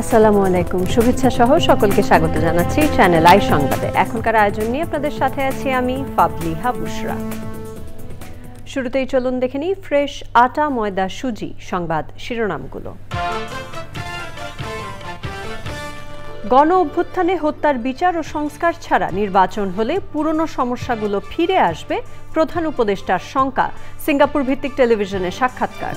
আসসালামু আলাইকুম, শুভেচ্ছা সহ সকলকে স্বাগত জানাচ্ছি চ্যানেল আই সংবাদে। এখনকার আয়োজন নিয়ে আপনাদের সাথে আছি আমি ফাবলিহা বুশরা। শুরুতেই চলুন দেখে নিই ফ্রেশ আটা, ময়দা, সুজি সংবাদ শিরোনামগুলো। গণ অভ্যুত্থানে হত্যার বিচার ও সংস্কার ছাড়া নির্বাচন হলে পুরনো সমস্যাগুলো ফিরে আসবে, প্রধান উপদেষ্টার শঙ্কা। সিঙ্গাপুর ভিত্তিক টেলিভিশনে সাক্ষাৎকার।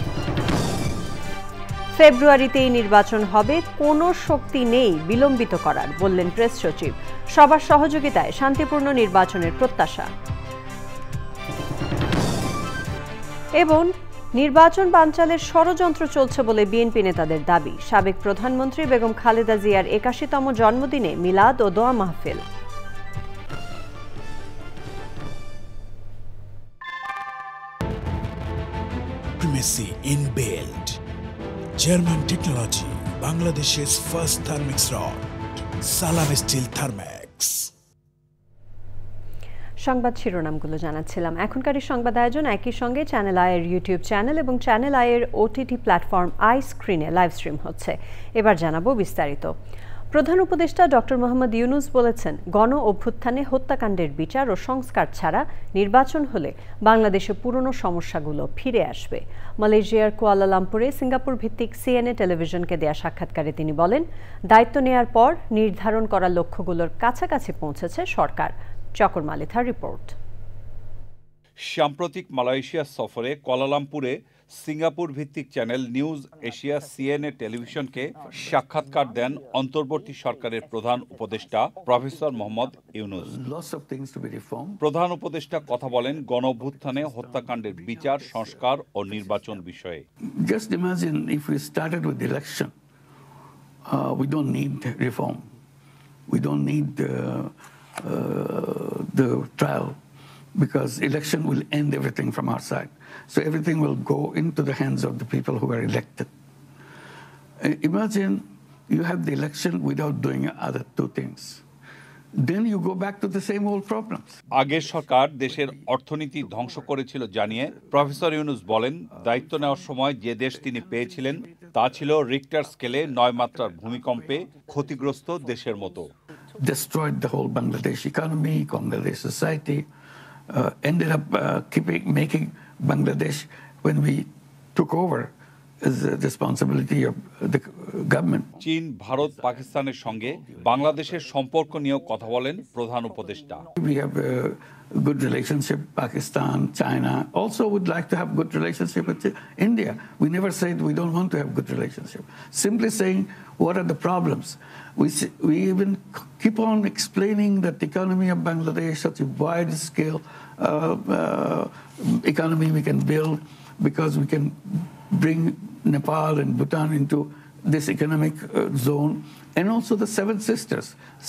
ফেব্রুয়ারিতেই নির্বাচন হবে, কোনো শক্তি নেই বিলম্বিত করার, বললেন প্রেস সচিব। সবার সহযোগিতায় শান্তিপূর্ণ নির্বাচনের প্রত্যাশা। এবং নির্বাচন বানচালের ষড়যন্ত্র চলছে বলে বিএনপি নেতাদের দাবি। সাবেক প্রধানমন্ত্রী বেগম খালেদা জিয়ার ৮১তম জন্মদিনে মিলাদ ও দোয়া মাহফিল। Primacy in build. German technology, Bangladesh's first Thermix rod, Salam Steel Thermax. সংবাদ শিরোনামগুলো জানাচ্ছিলাম। এখনকার এই সংবাদ আয়োজন একই সঙ্গে চ্যানেল আইয়ের ইউটিউব চ্যানেল এবং চ্যানেল আইয়ের ওটিটি প্ল্যাটফর্ম আই স্ক্রিনে লাইভ স্ট্রিম হচ্ছে। এবার জানাবো বিস্তারিত। প্রধান উপদেষ্টা ডক্টর মোহাম্মদ ইউনূস বলেছেন, গণ অভ্যুত্থানে হত্যাকাণ্ডের বিচার ও সংস্কার ছাড়া নির্বাচন হলে বাংলাদেশে পুরনো সমস্যাগুলো ফিরে আসবে। মালয়েশিয়ার কুয়ালালামপুরে সিঙ্গাপুর ভিত্তিক সিএনএ টেলিভিশনকে দেয়া সাক্ষাৎকারে তিনি বলেন, দায়িত্ব নেয়ার পর নির্ধারণ করা লক্ষ্যগুলোর কাছাকাছি পৌঁছেছে সরকার। চকর মালিথার রিপোর্ট। সাম্প্রতিক মালয়েশিয়া সফরে কুয়ালালামপুরে সিঙ্গাপুর ভিত্তিক চ্যানেল নিউজ এশিয়া সিএনএ টেলিভিশনকে সাক্ষাৎকার দেন অন্তর্বর্তী সরকারের প্রধান উপদেষ্টা প্রফেসর মোহাম্মদ ইউনূস। প্রধান উপদেষ্টা কথা বলেন গণ অভ্যুত্থানে হত্যাকাণ্ডের বিচার, সংস্কার ও নির্বাচন বিষয়ে। Just imagine if we started with election, we don't need reform, we don't need the trial, because election will end everything from our side. So everything will go into the hands of the people who are elected. Imagine you have the election without doing other two things. Then you go back to the same old problems. আগের সরকার দেশের অর্থনীতি ধ্বংস করেছিল জানিয়ে professor Yunus বলেন, দায়িত্ব নেওয়ার সময় যে দেশ তিনি পেয়েছিলেন তা ছিল রিক্টার স্কেলে ৯ মাত্রার ভূমিকম্পে ক্ষতিগ্রস্ত দেশের মতো। Destroyed the whole Bangladesh economy, Bangladesh society, ended up making Bangladesh, when we took over, is the responsibility of the government. চীন, ভারত, পাকিস্তানের সঙ্গে বাংলাদেশের সম্পর্ক নিয়েও কথা বলেন প্রধান উপদেষ্টা। We have a good relationship. Pakistan, China also would like to have good relationship with India. We never said we don't want to have good relationship. Simply saying what are the problems. We even keep on explaining that the economy of Bangladesh, such a wide scale economy we can build, because we can bring Nepal and Bhutan into this economic zone, and also the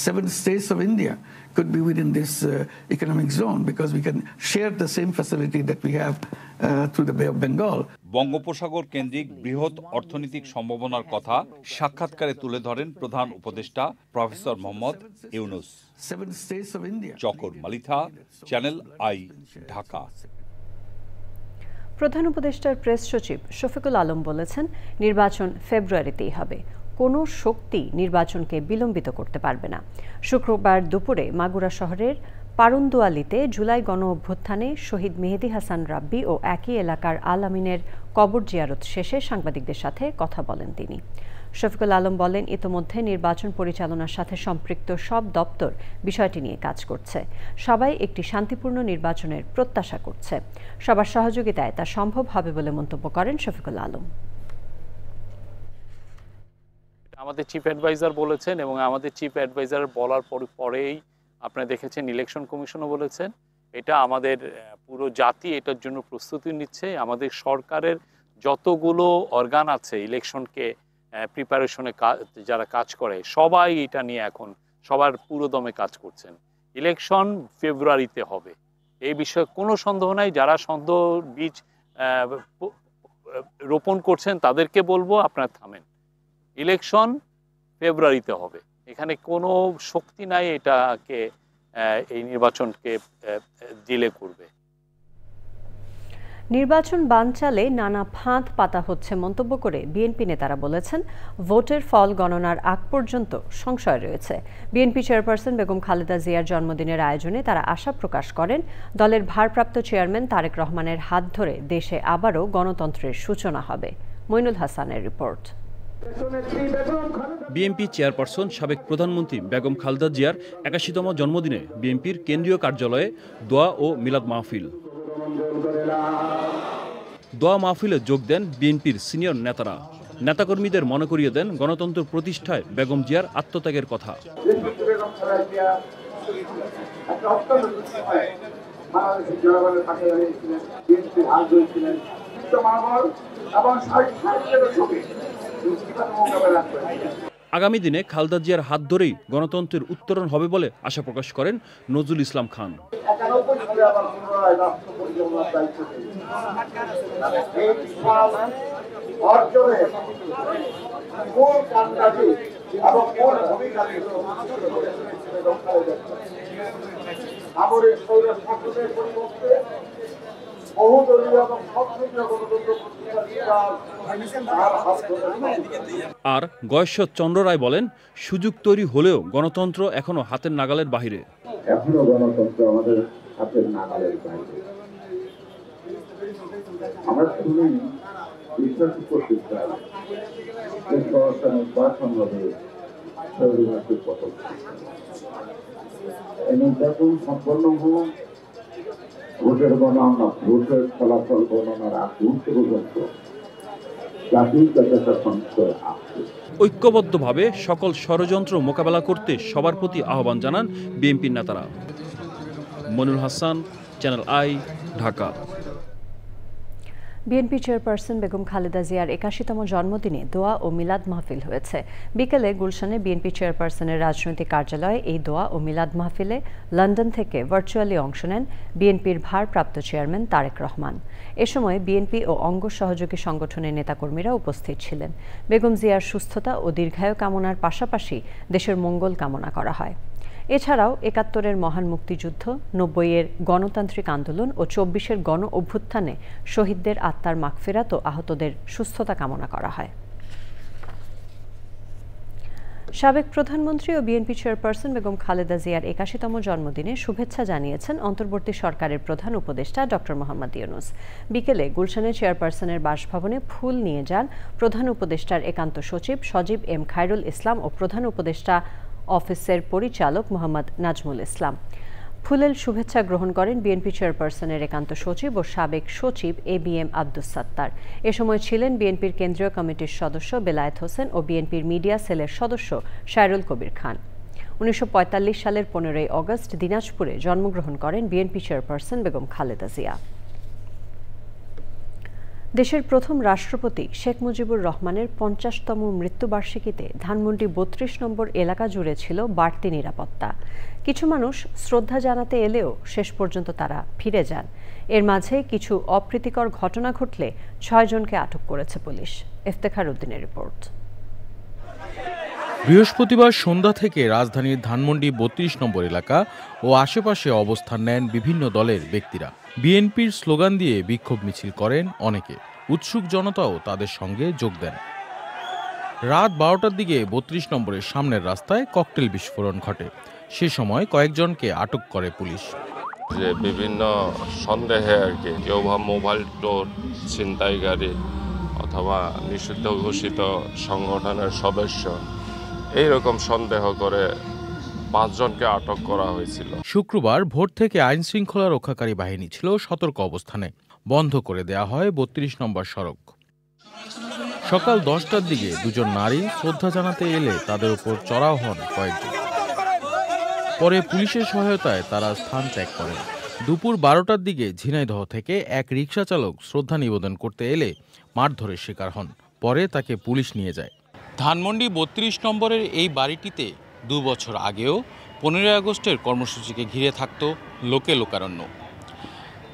seven states of India could be within this economic zone, because we can share the same facility that we have through the Bay of Bengal. বঙ্গোপসাগর কেন্দ্রিক বৃহৎ অর্থনৈতিক সম্ভাবনার কথা সাক্ষাৎকারে তুলে ধরেন প্রধান উপদেষ্টা প্রফেসর মোহাম্মদ ইউনূস। চকর মালিথা, চ্যানেল আই, ঢাকা। প্রধান উপদেষ্টার প্রেস সচিব শফিকুল আলম বলেছেন, নির্বাচন ফেব্রুয়ারিতেই হবে, কোনো শক্তি নির্বাচনকে বিলম্বিত করতে পারবে না। শুক্রবার দুপুরে মাগুরা শহরের পারুন্দুয়ালিতে জুলাই গণ অভ্যুত্থানে শহীদ মেহেদী হাসান রাব্বি ও একই এলাকার আল আমিনের কবর জিয়ারত শেষে সাংবাদিকদের সাথে কথা বলেন তিনি। শফিকুল আলম বলেন, ইতোমধ্যে নির্বাচন পরিচালনার সাথে সম্পৃক্ত সব দপ্তর বিষয়টি নিয়ে কাজ করছে। সবাই একটি শান্তিপূর্ণ নির্বাচনের প্রত্যাশা করছে। সবার সহযোগিতায় তা সম্ভব হবে বলে মন্তব্য করেন শফিকুল আলম। আমাদের চিফ অ্যাডভাইজার বলেছেন, এবং আমাদের চিফ অ্যাডভাইজার বলার পরেই আপনারা দেখেছেন ইলেকশন কমিশনও বলেছেন, এটা আমাদের পুরো জাতি এটার জন্য প্রস্তুতি নিচ্ছে। আমাদের সরকারের যতগুলো অর্গান আছে ইলেকশনকে প্রিপারেশনে যারা কাজ করে, সবাই এটা নিয়ে এখন সবার পুরো দমে কাজ করছেন। ইলেকশন ফেব্রুয়ারিতে হবে, এই বিষয়ে কোনো সন্দেহ নাই। যারা সন্দেহ বীজ রোপণ করছেন তাদেরকে বলবো, আপনারা থামেন। ইলেকশন ফেব্রুয়ারিতে হবে, এখানে কোনো শক্তি নাই এটাকে এই নির্বাচনকে ডিলে করবে। নির্বাচন বানচালে নানা ফাঁদ পাতা হচ্ছে মন্তব্য করে বিএনপি নেতারা বলেছেন, ভোটের ফল গণনার আগ পর্যন্ত সংশয় রয়েছে। বিএনপি চেয়ারপারসন বেগম খালেদা জিয়ার জন্মদিনের আয়োজনে তারা আশা প্রকাশ করেন, দলের ভারপ্রাপ্ত চেয়ারম্যান তারেক রহমানের হাত ধরে দেশে আবারও গণতন্ত্রের সূচনা হবে। মইনুল হাসানের রিপোর্ট। বিএনপি চেয়ারপারসন সাবেক প্রধানমন্ত্রী বেগম খালেদা জিয়ার ৮১তম জন্মদিনে বিএনপির কেন্দ্রীয় কার্যালয়ে দোয়া ও মিলাদ মাহফিল। দোয়া মাহফিলে যোগ দেন বিএনপির সিনিয়র নেতারা। নেতাকর্মীদের মনে করিয়ে দেন গণতন্ত্র প্রতিষ্ঠায় বেগম জিয়ার আত্মত্যাগের কথা। আগামী দিনে খালেদা জিয়ার হাত ধরেই গণতন্ত্রের উত্তরণ হবে বলে আশা প্রকাশ করেন নজরুল ইসলাম খান। আর গয়েশ্বর চন্দ্র রায় বলেন, সুযোগ তৈরি হলেও গণতন্ত্র এখনো হাতের নাগালের বাহিরে। এখনো গণতন্ত্র আমাদের হাতের নাগালের বাইরে। আমরা শুনি বিশ্বাস করতে চাই যে সরকার নির্বাচন হবে স্বৈরাচারের পতন। এই নির্বাচন সম্পন্ন হোক, ভোটের গণনা, ভোটের ফলাফল গণনার আগ পর্যন্ত জাতির কাছে একটা সংশয় আছে। ঐক্যবদ্ধভাবে সকল ষড়যন্ত্র মোকাবেলা করতে সবার প্রতি আহ্বান জানান বিএনপির নেতারা। Monirul Hasan, channel I, Dhaka. BNP chairperson Begum Khaleda জিয়ার ৮১তম জন্মদিনে দোয়া ও মিলাদ মাহফিল হয়েছে। বিকেলে গুলশানে বিএনপি চেয়ারপারসনের রাজনৈতিক কার্যালয়ে এই দোয়া ও মিলাদ মাহফিলে লন্ডন থেকে ভার্চুয়ালি অংশ নেন বিএনপির ভারপ্রাপ্ত চেয়ারম্যান তারেক রহমান। এ সময় বিএনপি ও অঙ্গ সহযোগী সংগঠনের নেতাকর্মীরা উপস্থিত ছিলেন। বেগম জিয়ার সুস্থতা ও দীর্ঘায়ু কামনার পাশাপাশি দেশের মঙ্গল কামনা করা হয়। এছাড়াও ৭১-এর মহান মুক্তিযুদ্ধ, ৯০-এর গণতান্ত্রিক আন্দোলন ও ২৪-এর গণ অভ্যুত্থানে শহীদদের আত্মার মাগফিরাত ও আহতদের সুস্থতা কামনা করা হয়। সাবেক প্রধানমন্ত্রী ও বিএনপি চেয়ারপারসন বেগম খালেদা জিয়ার ৮১তম জন্মদিনে শুভেচ্ছা জানিয়েছেন অন্তর্বর্তী সরকারের প্রধান উপদেষ্টা ডক্টর মোহাম্মদ ইউনূস। বিকেলে গুলশানে চেয়ারপারসনের বাসভবনে ফুল নিয়ে যান প্রধান উপদেষ্টার একান্ত সচিব সজীব এম খায়রুল ইসলাম ও প্রধান উপদেষ্টা অফিসের পরিচালক মোহাম্মদ নাজমুল ইসলাম। ফুলেল শুভেচ্ছা গ্রহণ করেন বিএনপি চেয়ারপারসনের একান্ত সচিব ও সাবেক সচিব ABM আব্দুস সাত্তার। এ সময় ছিলেন বিএনপির কেন্দ্রীয় কমিটির সদস্য বেলায়েত হোসেন ও বিএনপির মিডিয়া সেলের সদস্য শায়রুল কবির খান। ১৯৪৫ সালের ১৫ই অগস্ট দিনাজপুরে জন্মগ্রহণ করেন বিএনপি চেয়ারপারসন বেগম খালেদা জিয়া। দেশের প্রথম রাষ্ট্রপতি শেখ মুজিবুর রহমানের ৫০তম মৃত্যুবার্ষিকীতে ধানমন্ডি ৩২ নম্বর এলাকা জুড়ে ছিল বাড়তি নিরাপত্তা। কিছু মানুষ শ্রদ্ধা জানাতে এলেও শেষ পর্যন্ত তারা ফিরে যান। এর মাঝে কিছু অপ্রীতিকর ঘটনা ঘটলে ৬ জনকে আটক করেছে পুলিশ। ইফতেখার উদ্দিনের রিপোর্ট। বৃহস্পতিবার সন্ধ্যা থেকে রাজধানীর ধানমন্ডি ৩২ নম্বর এলাকা ও আশেপাশে অবস্থান নেন বিভিন্ন দলের ব্যক্তিরা। বিএনপির স্লোগান দিয়ে বিক্ষোভ মিছিল করেন অনেকে। উৎসুক জনতাও তাদের সঙ্গে যোগ দেন। রাত ১২টার দিকে ৩২ নম্বরের সামনের রাস্তায় ককটেল বিস্ফোরণ ঘটে। সে সময় কয়েকজনকে আটক করে পুলিশ। যে বিভিন্ন সন্দেহে আর কি, কেউ বা মোবাইল টোর, ছিনতাইকারী অথবা নিষিদ্ধ ঘোষিত সংগঠনের সদস্য, এইরকম সন্দেহ করে ৫ জনকে আটক করা হয়েছিল। শুক্রবার ভোর থেকে আইন শৃঙ্খলা রক্ষাকারী বাহিনী ছিল সতর্ক অবস্থানে। বন্ধ করে দেয়া হয় ৩২ নম্বর সড়ক। সকাল ১০টার দিকে দুজন নারী শ্রদ্ধা জানাতে এলে তাদের উপর চড়াও হন কয়েকজন। পরে পুলিশের সহায়তায় তারা স্থান ত্যাগ করেন। দুপুর ১২টার দিকে ঝিনাইদহ থেকে এক রিকশা চালক শ্রদ্ধা নিবেদন করতে এলে মারধরের শিকার হন। পরে তাকে পুলিশ নিয়ে যায়। ধানমন্ডি ৩২ নম্বরের এই বাড়িটিতে ২ বছর আগেও ১৫ই আগস্টের কর্মসূচিকে ঘিরে থাকত লোকে লোকারণ্য।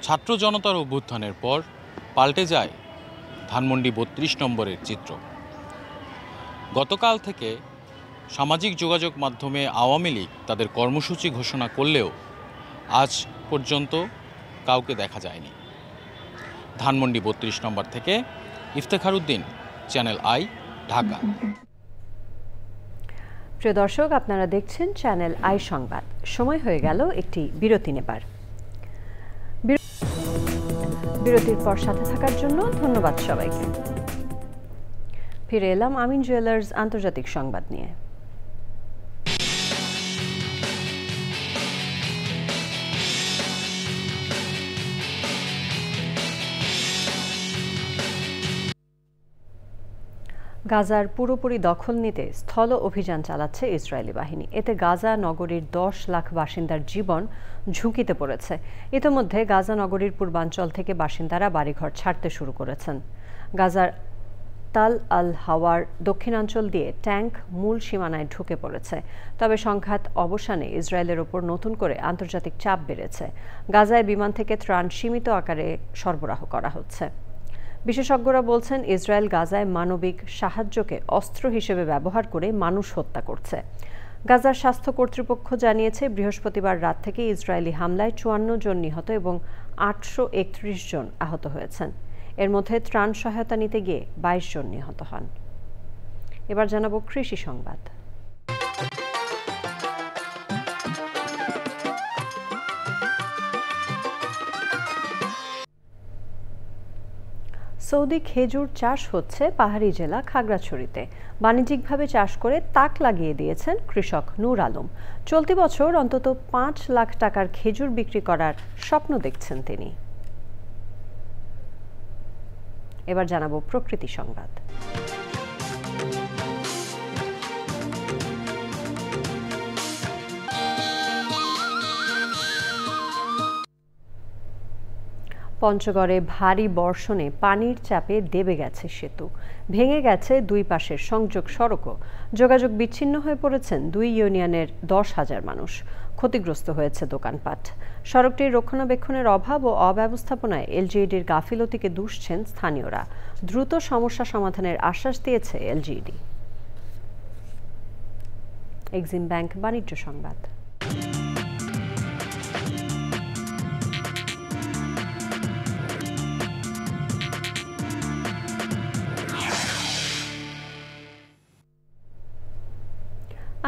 ছাত্র জনতার অভ্যুত্থানের পর পাল্টে যায় ধানমন্ডি ৩২ নম্বরের চিত্র। গতকাল থেকে সামাজিক যোগাযোগ মাধ্যমে আওয়ামী লীগ তাদের কর্মসূচি ঘোষণা করলেও আজ পর্যন্ত কাউকে দেখা যায়নি। ধানমন্ডি ৩২ নম্বর থেকে ইফতেখার উদ্দিন, চ্যানেল আই, ঢাকা। প্রিয় দর্শক, আপনারা দেখছেন চ্যানেল আই সংবাদ। সময় হয়ে গেল একটি বিরতি নেবার। বিরতির পর সাথে থাকার জন্য ধন্যবাদ সবাইকে। ফিরে এলাম আমিন জুয়েলার্স আন্তর্জাতিক সংবাদ নিয়ে। গাজার পুরোপুরি দখল নিতে স্থল অভিযান চালাচ্ছে ইসরায়েলি বাহিনী। এতে গাজা নগরীর 10 লাখ বাসিন্দার জীবন ঝুঁকিতে পড়েছে। ইতোমধ্যে গাজা নগরীর পূর্বাঞ্চল থেকে বাসিন্দারা বাড়িঘর ছাড়তে শুরু করেছেন। গাজার তাল আল হাওয়ার দক্ষিণাঞ্চল দিয়ে ট্যাঙ্ক মূল সীমানায় ঢুকে পড়েছে। তবে সংঘাত অবসানে ইসরায়েলের ওপর নতুন করে আন্তর্জাতিক চাপ বেড়েছে। গাজায় বিমান থেকে ত্রাণ সীমিত আকারে সরবরাহ করা হচ্ছে। বিশেষজ্ঞরা বলছেন, ইসরায়েল গাজায় মানবিক সাহায্যকে অস্ত্র হিসেবে ব্যবহার করে মানুষ হত্যা করছে। গাজার স্বাস্থ্য কর্তৃপক্ষ জানিয়েছে, বৃহস্পতিবার রাত থেকে ইসরায়েলি হামলায় 54 জন নিহত এবং 831 জন আহত হয়েছেন। এর মধ্যে ত্রাণ সহায়তা নিতে গিয়ে 22 জন নিহত হন। এবার জানাবো কৃষি সংবাদ। সৌদি খেজুর চাষ হচ্ছে পাহাড়ি জেলা খাগড়াছড়িতে। বাণিজ্যিকভাবে চাষ করে তাক লাগিয়ে দিয়েছেন কৃষক নূর আলম। চলতি বছর অন্তত 5 লাখ টাকার খেজুর বিক্রি করার স্বপ্ন দেখছেন তিনি। এবার জানাবো প্রকৃতি সংবাদ। পঞ্চগড়ে ভারী বর্ষণে পানির চাপে দেবে গেছে সেতু, ভেঙে গেছে দুই পাশের সংযোগ সড়কও। যোগাযোগ বিচ্ছিন্ন হয়ে পড়েছেন 2 ইউনিয়নের 10,000 মানুষ। ক্ষতিগ্রস্ত হয়েছে দোকানপাট। সড়কটির রক্ষণাবেক্ষণের অভাব ও অব্যবস্থাপনায় এলজিইডির গাফিলতিকে দুষছেন স্থানীয়রা। দ্রুত সমস্যা সমাধানের আশ্বাস দিয়েছে এলজিইডি। এক্সিম ব্যাংক বাণিজ্য সংবাদ।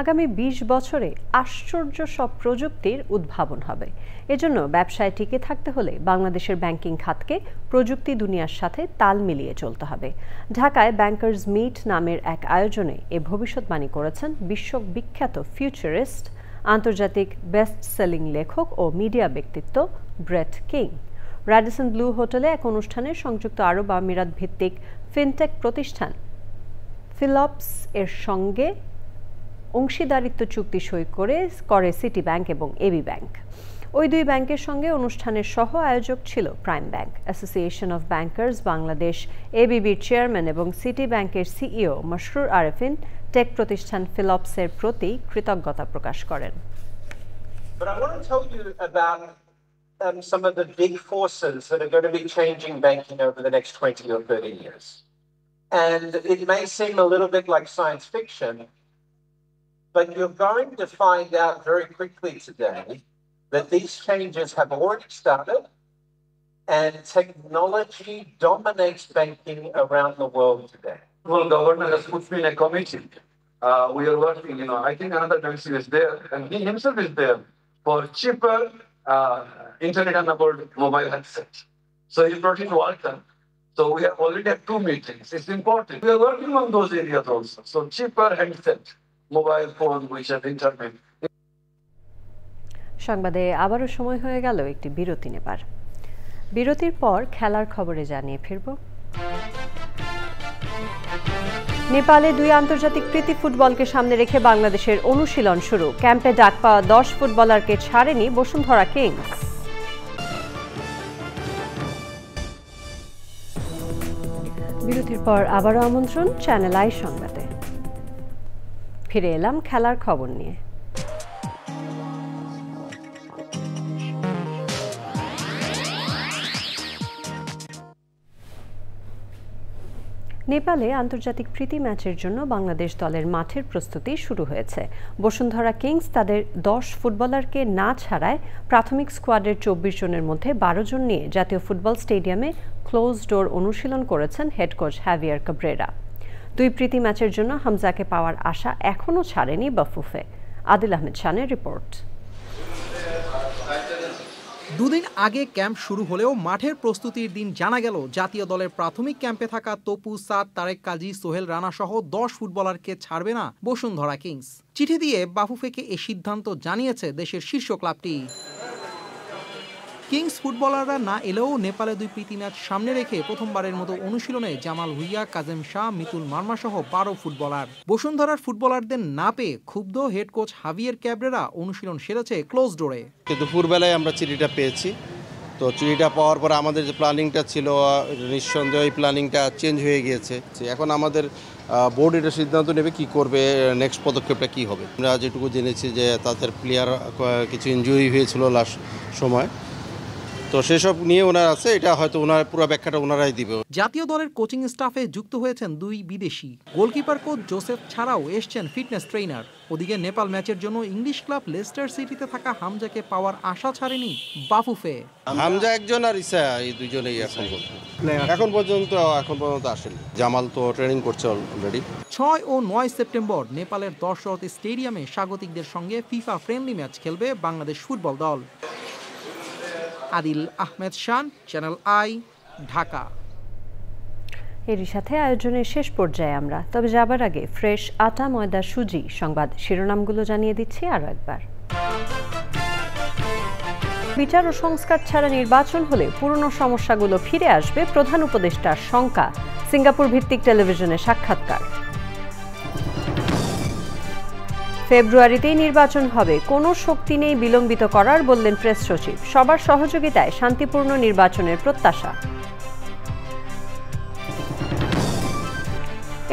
আগামী 20 বছরে আশ্চর্য সব প্রযুক্তির উদ্ভাবন হবে। এজন্য ব্যবসায় টিকে থাকতে হলে বাংলাদেশের ব্যাংকিং খাতকে প্রযুক্তি দুনিয়ার সাথে তাল মিলিয়ে চলতে হবে। ঢাকায় ব্যাংকার্স মিট নামের এক আয়োজনে এ ভবিষ্যৎবাণী করেছেন বিশ্ববিখ্যাত ফিউচারিস্ট, আন্তর্জাতিক বেস্ট সেলিং লেখক ও মিডিয়া ব্যক্তিত্ব ব্রেট কিং। র্যাডিসন ব্লু হোটেলে এক অনুষ্ঠানে সংযুক্ত আরব আমিরাত ভিত্তিক ফিনটেক প্রতিষ্ঠান ফিলপস এর সঙ্গে অংশীদারিত্ব চুক্তি সই করে সিটি ব্যাংক এবং এবি ব্যাংক। ওই দুই ব্যাংকের সঙ্গে অনুষ্ঠানের সহ আয়োজক ছিল Prime Bank. Association of bankers Bangladesh এবিবির চেয়ারম্যান এবং সিটি ব্যাংকের সিইও মাসরুর আরেফিন টেক প্রতিষ্ঠান ফিলপসের প্রতি কৃতজ্ঞতা প্রকাশ করেন। But I want to tell you about some of the big forces that are going to be changing banking over the next 20 or 30 years. And it may seem a little bit like science fiction, but you're going to find out very quickly today that these changes have already started and technology dominates banking around the world today. Well, governor has put me in a committee. We are working, I think another country is there, and he himself is there for cheaper internet-enabled mobile handsets. So he brought in Walton. So we have already had 2 meetings. It's important. We are working on those areas also. So cheaper handset, mobile phone which have internet. সংবাদে আবারও সময় হয়ে গেল একটি বিরতি নেবার। বিরতির পর খেলার খবরে জানিয়ে ফিরব। নেপালে 2 আন্তর্জাতিক প্রীতি ফুটবলকে সামনে রেখে বাংলাদেশের অনুশীলন শুরু। ক্যাম্পে ডাক পাওয়া 10 ফুটবলারকে ছাড়েনি বসুন্ধরা কিংস। বিরতির পর আবারও আমন্ত্রণ চ্যানেল আই সংবাদে। ফিরে এলাম খেলার খবর নিয়ে। নেপালে আন্তর্জাতিক প্রীতি ম্যাচের জন্য বাংলাদেশ দলের মাঠের প্রস্তুতি শুরু হয়েছে। বসুন্ধরা কিংস তাদের 10 ফুটবলারকে না ছাড়ায় প্রাথমিক স্কোয়াডের 24 জনের মধ্যে 12 জন নিয়ে জাতীয় ফুটবল স্টেডিয়ামে ক্লোজ ডোর অনুশীলন করেছেন হেড কোচ হ্যাভিয়ার কাব্রেরা। 2 প্রীতি ম্যাচের জন্য হামজাকে পাওয়ার আশা এখনও ছাড়েনি বাফুফে। আদিল আহমেদ শানের রিপোর্ট। দুদিন আগে ক্যাম্প শুরু হলেও মাঠের প্রস্তুতির দিন জানা গেল জাতীয় দলের প্রাথমিক ক্যাম্পে থাকা তপু, সাদ, তারেক কাজী, সোহেল রানা সহ 10 ফুটবলারকে ছাড়বে না বসুন্ধরা কিংস। চিঠি দিয়ে বাফুফেকে এ সিদ্ধান্ত জানিয়েছে দেশের শীর্ষ ক্লাবটি। কিংস ফুটবলাররা না এলেও নেপালে 2 প্রীতি ম্যাচ সামনে রেখে প্রথমবারের মতো অনুশীলনে জামাল ভুইয়া, কাজেম শাহ, মিতুল মার্মা সহ 12 ফুটবলার। বসুন্ধরার ফুটবলারদের না পেয়ে ক্ষুব্ধ হেড কোচ হাভিয়ের ক্যাব্রেরা অনুশীলন সেরেছে ক্লোজ ডোরে। দুপুরবেলায় আমরা চিঠিটা পেয়েছি, তো চিঠিটা পাওয়ার পর আমাদের যে প্ল্যানিংটা ছিল নিঃসন্দেহে এই প্ল্যানিংটা চেঞ্জ হয়ে গিয়েছে। এখন আমাদের বোর্ড এটা সিদ্ধান্ত নেবে কি করবে, নেক্সট পদক্ষেপটা কি হবে। আমরা যেটুকু জেনেছি যে তাদের প্লেয়ার কিছু ইনজুরি হয়েছিল লাস্ট সময়, তো সেসব নিয়ে ওনার আছে, এটা হয়তো ওনার পুরো ব্যাখ্যাটা ওনারাই দিবে। জাতীয় দলের কোচিং স্টাফে যুক্ত হয়েছেন 2 বিদেশি। গোলকিপার কোচ জোসেফ ছাড়াও এসছেন ফিটনেস ট্রেনার। ওদিকে নেপাল ম্যাচের জন্য ইংলিশ ক্লাব লেস্টার সিটিতে থাকা হামজাকে পাওয়ার আশা ছাড়েনি বাফুফে। হামজা একজন আর ইসা, এই দুজনেই এখন পর্যন্ত আসেনি। জামাল তো ট্রেনিং করছে অলরেডি। 6 ও 9 সেপ্টেম্বর নেপালের 10 স্টেডিয়ামে স্বাগতিকদের সঙ্গে ফিফা ফ্রেন্ডলি ম্যাচ খেলবে বাংলাদেশ ফুটবল দল। আদিল আহমেদ শান, চ্যানেল আই, ঢাকা। এরই সাথে আয়োজনের শেষ পর্যায়ে আমরা, তবে যাবার আগে ফ্রেশ আটা, ময়দা, সুজি সংবাদ শিরোনামগুলো জানিয়ে দিচ্ছি আরও একবার। বিচার ও সংস্কার ছাড়া নির্বাচন হলে পুরনো সমস্যাগুলো ফিরে আসবে, প্রধান উপদেষ্টার শঙ্কা। সিঙ্গাপুর ভিত্তিক টেলিভিশনে সাক্ষাৎকার। ফেব্রুয়ারিতেই নির্বাচন হবে, কোনো শক্তি নেই বিলম্বিত করার, বললেন প্রেস সচিব। সবার সহযোগিতায় শান্তিপূর্ণ নির্বাচনের প্রত্যাশা।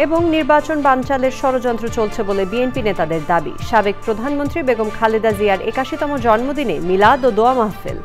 এবং নির্বাচন বানচালের ষড়যন্ত্র চলছে বলে বিএনপি নেতাদের দাবি। সাবেক প্রধানমন্ত্রী বেগম খালেদা জিয়ার 81তম জন্মদিনে মিলাদ ও দোয়া মাহফিল।